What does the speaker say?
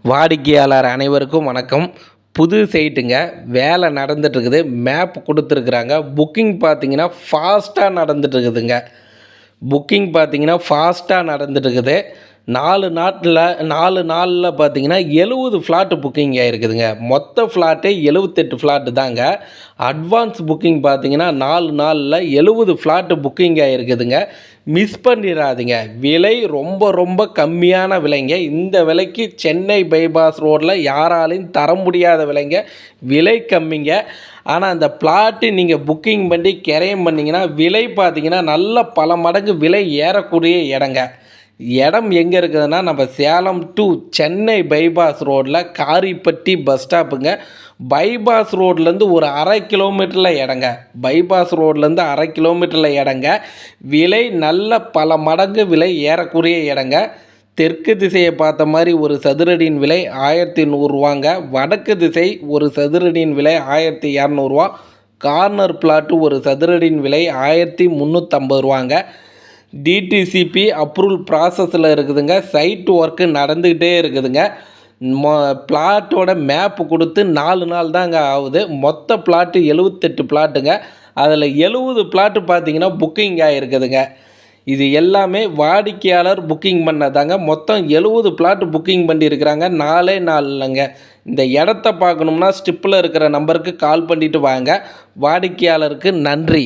வாடிக்கையாளர் அனைவருக்கும் வணக்கம். புது சைட்டுங்க, வேலை நடந்துட்டுருக்குது. மேப் கொடுத்துருக்குறாங்க. புக்கிங் பார்த்தீங்கன்னா ஃபாஸ்ட்டாக நடந்துட்டுருக்குதுங்க. புக்கிங் பார்த்தீங்கன்னா ஃபாஸ்ட்டாக நடந்துட்டுருக்குது. 4 நாளில் பார்த்தீங்கன்னா 70 ஃப்ளாட்டு புக்கிங் ஆகிருக்குதுங்க. மொத்த ஃப்ளாட்டே 78 ஃப்ளாட்டு தாங்க. அட்வான்ஸ் புக்கிங் பார்த்தீங்கன்னா 4 நாளில் 70 ஃப்ளாட்டு புக்கிங் ஆகிருக்குதுங்க. மிஸ் பண்ணிடாதீங்க. விலை ரொம்ப ரொம்ப கம்மியான விலைங்க. இந்த விலைக்கு சென்னை பைபாஸ் ரோட்டில் யாராலையும் தர முடியாத விலைங்க. விலை கம்மிங்க. ஆனால் அந்த பிளாட்டு நீங்கள் புக்கிங் பண்ணி கிரயம் பண்ணிங்கன்னா விலை பார்த்தீங்கன்னா நல்ல பல மடங்கு விலை ஏறக்கூடிய இடங்க. இடம் எங்கே இருக்குதுன்னா நம்ம சேலம் டு சென்னை பைபாஸ் ரோட்டில் காரிப்பட்டி பஸ் ஸ்டாப்புங்க. பைபாஸ் ரோட்லேருந்து ஒரு 1/2 கிலோமீட்டரில் இடங்க. பைபாஸ் ரோட்லேருந்து 1/2 கிலோமீட்டரில் இடங்க. விலை நல்ல பல மடங்கு விலை ஏறக்கூடிய இடங்க. தெற்கு திசையை பார்த்த மாதிரி ஒரு சதுரடியின் விலை 1100 ரூபாங்க. வடக்கு திசை ஒரு சதுரடியின் விலை 1200 ரூபா. கார்னர் பிளாட்டு ஒரு சதுரடியின் விலை 1350 ரூபாங்க. டிடிசிபி அப்ரூவல் ப்ராசஸில் இருக்குதுங்க. சைட் ஒர்க்கு நடந்துக்கிட்டே இருக்குதுங்க. பிளாட்டோட மேப்பு கொடுத்து 4 நாள் தாங்க ஆகுது. மொத்த பிளாட்டு 78 பிளாட்டுங்க. அதில் 70 பிளாட்டு பார்த்தீங்கன்னா புக்கிங் ஆகிருக்குதுங்க. இது எல்லாமே வாடிக்கையாளர் புக்கிங் பண்ணதாங்க. மொத்தம் 70 பிளாட்டு புக்கிங் பண்ணியிருக்கிறாங்க. 4 நாள்லங்க. இந்த இடத்த பார்க்கணும்னா ஸ்டிப்பில் இருக்கிற நம்பருக்கு கால் பண்ணிவிட்டு வாங்க. வாடிக்கையாளருக்கு நன்றி.